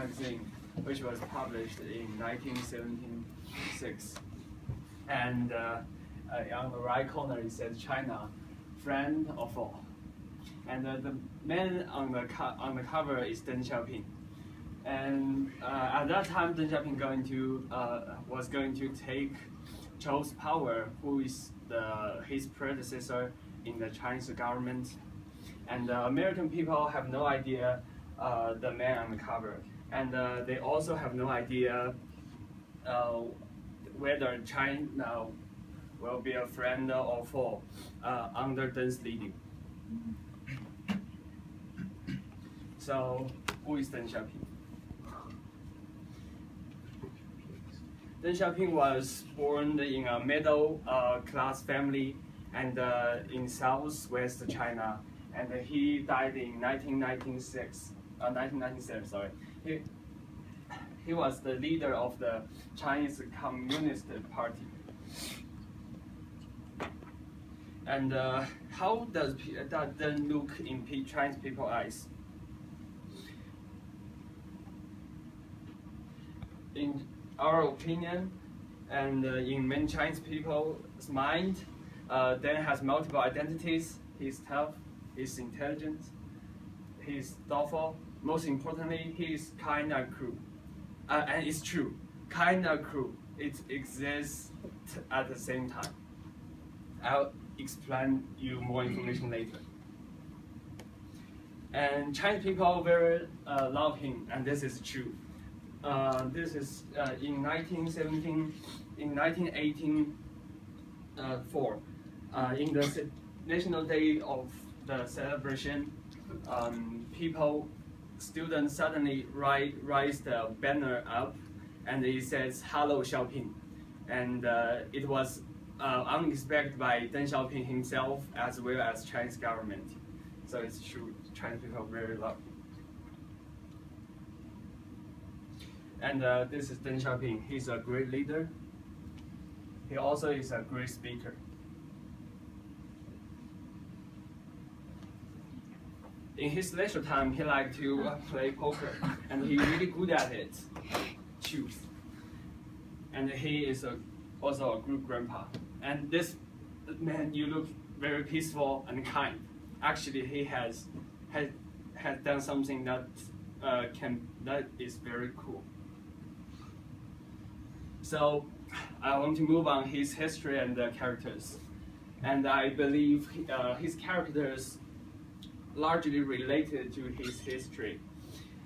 magazine, which was published in 1976. And on the right corner it says China, friend of all. And the man on the cover is Deng Xiaoping. And at that time, Deng Xiaoping was going to take Zhou's power, who is his predecessor in the Chinese government. And the American people have no idea the man on the cover, and they also have no idea whether China will be a friend or foe under Deng's leading. So, who is Deng Xiaoping? Deng Xiaoping was born in a middle-class family and in southwest China, and he died in 1997. Sorry, he was the leader of the Chinese Communist Party. And how does that then look in Chinese people's eyes? In our opinion, and in many Chinese people's mind, Deng has multiple identities. He's tough, he's intelligent, he's thoughtful. Most importantly, he's kind and cruel. And it's true, kind and cruel. It exists at the same time. I'll explain you more information later. And Chinese people very love him, and this is true. This is in 1917, in 1984, in the National Day of the celebration, students suddenly raised the banner up, and it says "Hello Xiaoping," and it was unexpected by Deng Xiaoping himself as well as Chinese government. So it's true, Chinese people very love him. And this is Deng Xiaoping. He's a great leader. He also is a great speaker. In his leisure time, he liked to play poker, and he's really good at it. Choose. And he is also a good grandpa. And this man, you look very peaceful and kind. Actually, he has done something that is very cool. So I want to move on his history and the characters. And I believe his characters largely related to his history.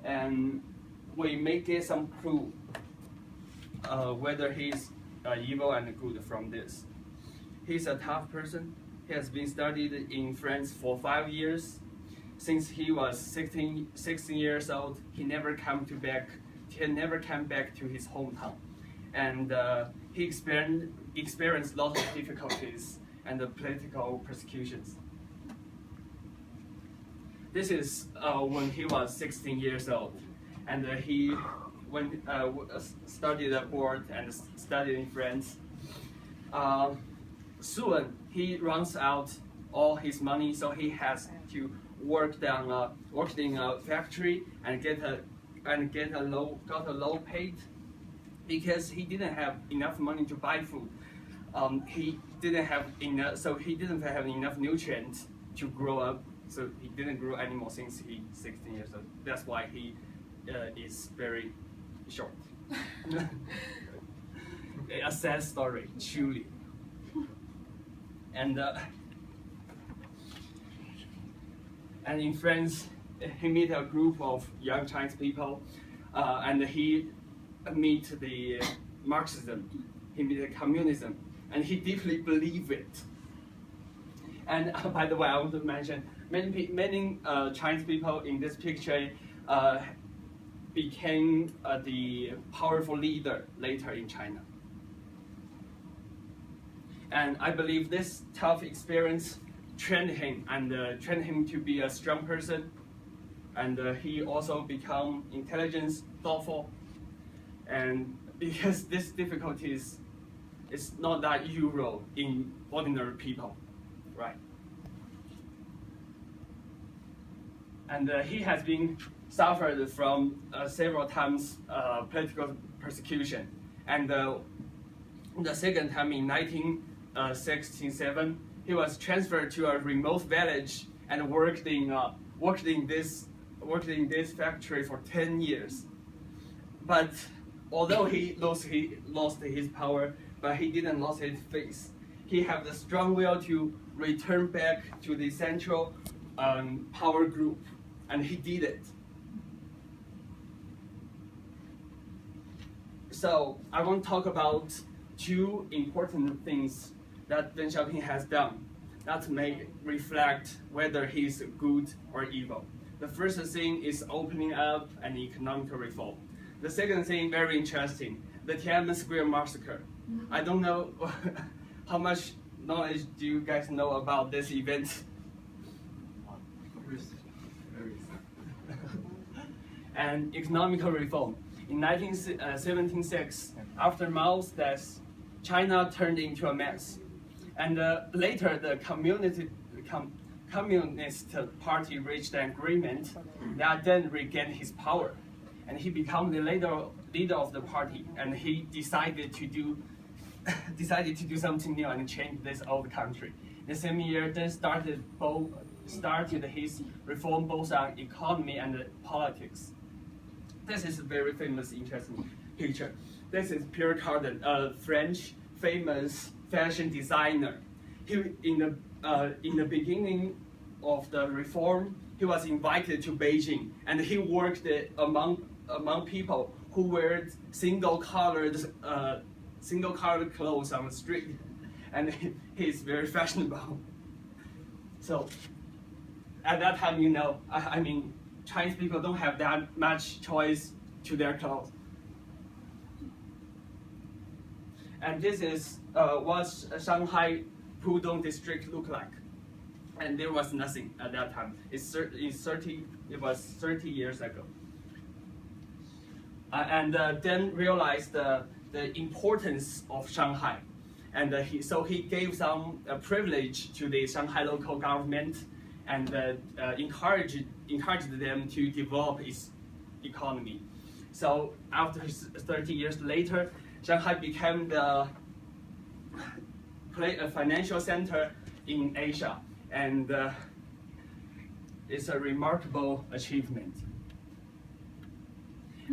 And we may get some clue whether he's evil and good from this. He's a tough person. He has been studied in France for 5 years. Since he was 16 years old, he never came back to his hometown. And he experienced lots of difficulties and political persecutions. This is when he was 16 years old, and he studied abroad and studied in France. Soon he runs out all his money, so he has to work in a factory and got a low paid, because he didn't have enough money to buy food. He didn't have enough nutrients to grow up. So he didn't grow anymore since he's 16 years old. That's why he is very short. A sad story, truly. And in France, he met a group of young Chinese people, and he met the Marxism, he met the communism, and he deeply believed it. And by the way, I want to mention, many Chinese people in this picture became the powerful leader later in China. And I believe this tough experience trained him to be a strong person. And he also become intelligent, thoughtful. And because these difficulties is not that usual in ordinary people, right? And he has been suffered from several times political persecution. And the second time in 1967, he was transferred to a remote village and worked in this factory for 10 years. But although he lost his power, but he didn't lose his faith. He had the strong will to return back to the central power group, and he did it. So I want to talk about two important things that Deng Xiaoping has done that may reflect whether he's good or evil. The first thing is opening up an economic reform. The second thing, very interesting, the Tiananmen Square massacre. I don't know how much knowledge do you guys know about this event? And economic reform. In 1976, after Mao's death, China turned into a mess. And later, the Communist Party reached an agreement that then regained his power. And he became the leader of the party. And he decided to do something new and change this old country. The same year, then started his reform both on economy and politics. This is a very famous, interesting picture. This is Pierre Cardin, a French famous fashion designer. He, in the beginning of the reform, he was invited to Beijing, and he worked among people who wear single-colored clothes on the street, and he's very fashionable. So at that time, you know, I mean, Chinese people don't have that much choice to their clothes. And this is what Shanghai Pudong district looked like. And there was nothing at that time. It was 30 years ago. And then realized the importance of Shanghai. And so he gave some privilege to the Shanghai local government and encouraged them to develop its economy. So after 30 years later, Shanghai became a financial center in Asia, and it's a remarkable achievement.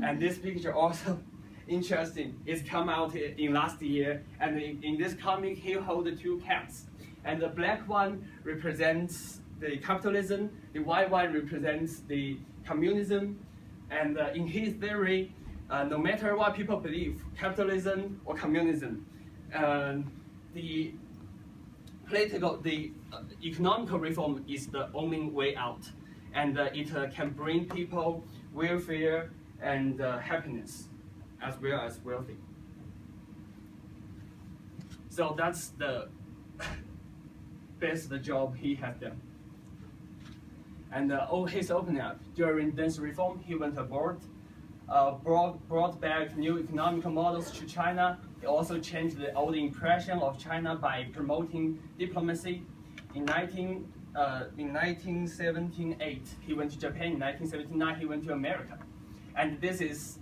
And this picture also interesting. It's come out in last year, and in this comic, he holds two cats, and the black one represents the capitalism, the white one represents the communism, and in his theory, no matter what people believe, capitalism or communism, the economical reform is the only way out, and it can bring people welfare and happiness, as well as wealthy. So that's the best job he has done. And his opening up during this reform, he went abroad, brought back new economic models to China. He also changed the old impression of China by promoting diplomacy. In 1978, he went to Japan. In 1979, he went to America. And this is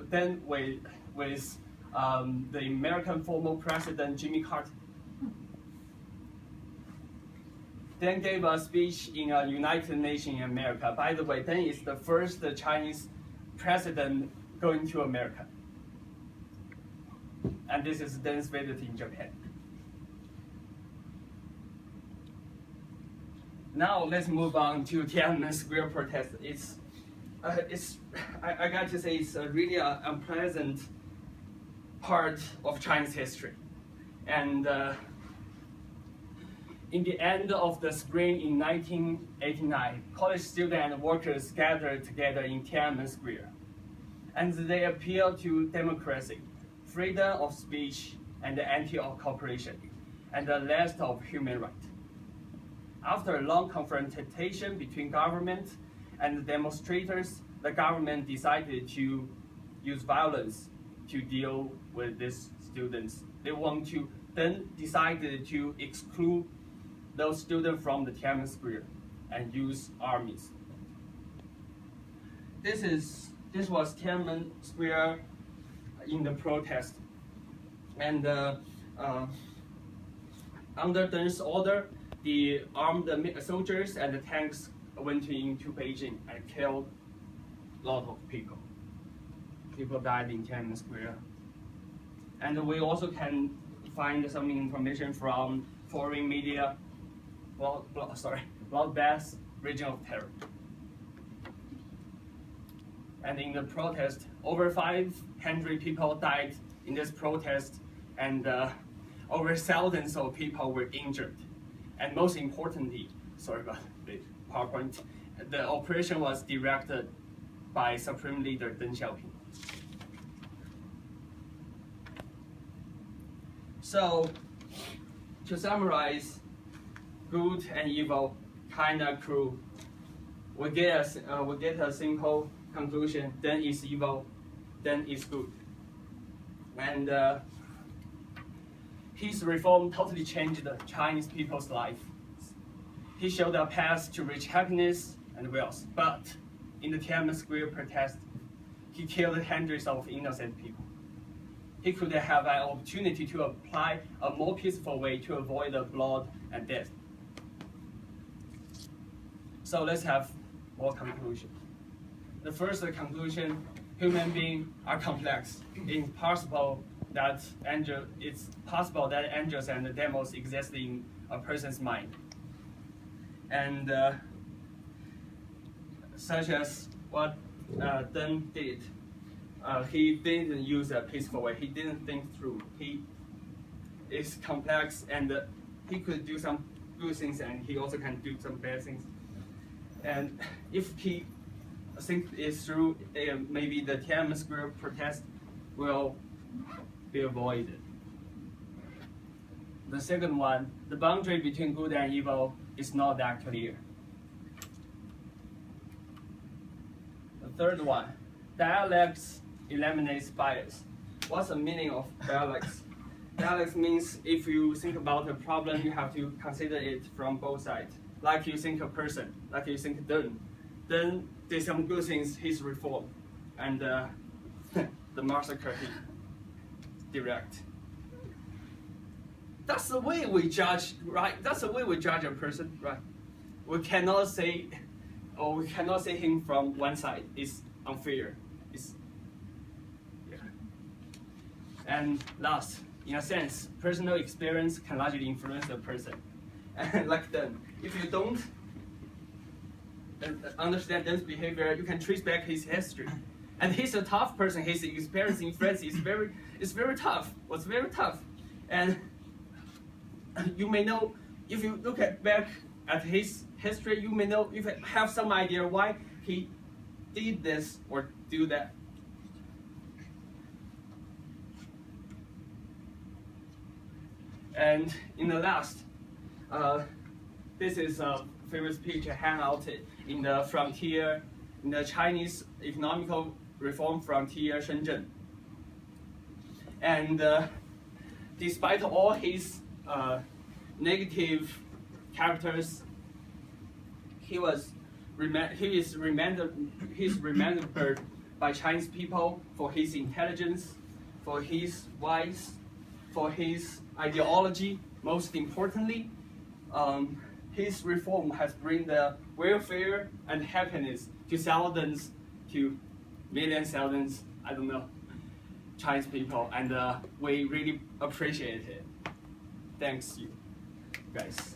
then with the American former president Jimmy Carter. Deng gave a speech in a United Nations in America. By the way, Deng is the first Chinese president going to America. And this is Deng's visit in Japan. Now let's move on to Tiananmen Square protest. I got to say, it's really an unpleasant part of Chinese history. And in the end of the spring in 1989, college students and workers gathered together in Tiananmen Square. And they appealed to democracy, freedom of speech, and anti-cooperation, and the list of human rights. After a long confrontation between government and the demonstrators, the government decided to use violence to deal with these students. They then decided to exclude those students from the Tiananmen Square and use armies. this was Tiananmen Square in the protest, and under Deng's order, the armed soldiers and the tanks went into Beijing and killed a lot of people. People died in Tiananmen Square. And we also can find some information from foreign media, bloodbath, region of terror. And in the protest, over 500 people died in this protest, and over thousands of people were injured. And most importantly, sorry about the PowerPoint, the operation was directed by Supreme Leader Deng Xiaoping. So, to summarize, good and evil kind of cruel. We get a simple conclusion: Deng is evil, Deng is good. And his reform totally changed the Chinese people's life. He showed a path to reach happiness and wealth. But in the Tiananmen Square protest, he killed hundreds of innocent people. He could have an opportunity to apply a more peaceful way to avoid the blood and death. So let's have more conclusion. The first conclusion: human beings are complex. It's possible that angels and demons exist in a person's mind. And such as what Deng did, he didn't use a peaceful way. He didn't think through. He is complex, and he could do some good things, and he also can do some bad things. And if he thinks it through, maybe the Tiananmen Square protest will be avoided. The second one, the boundary between good and evil is not that clear. The third one, dialects eliminates bias. What's the meaning of dialects? Dialects means if you think about a problem, you have to consider it from both sides. Like you think a person, like you think Deng. Deng did some good things, his reform, and the massacre he direct. That's the way we judge, right? That's the way we judge a person, right? We cannot say him from one side. It's unfair. Yeah. And last, in a sense, personal experience can largely influence a person. And like Deng, if you don't understand Deng's behavior, you can trace back his history. And he's a tough person. His experience in France is very tough. Was very tough. And you may know, if you look back at his history, you may know, you have some idea why he did this or do that. And in the last, this is a famous picture hang out in the frontier, in the Chinese economical reform frontier, Shenzhen. And despite all his negative characters, he is remembered by Chinese people for his intelligence, for his wise, for his ideology. Most importantly, his reform has bring the welfare and happiness to thousands, to millions, thousands, I don't know, Chinese people, and we really appreciate it. Thanks you, guys.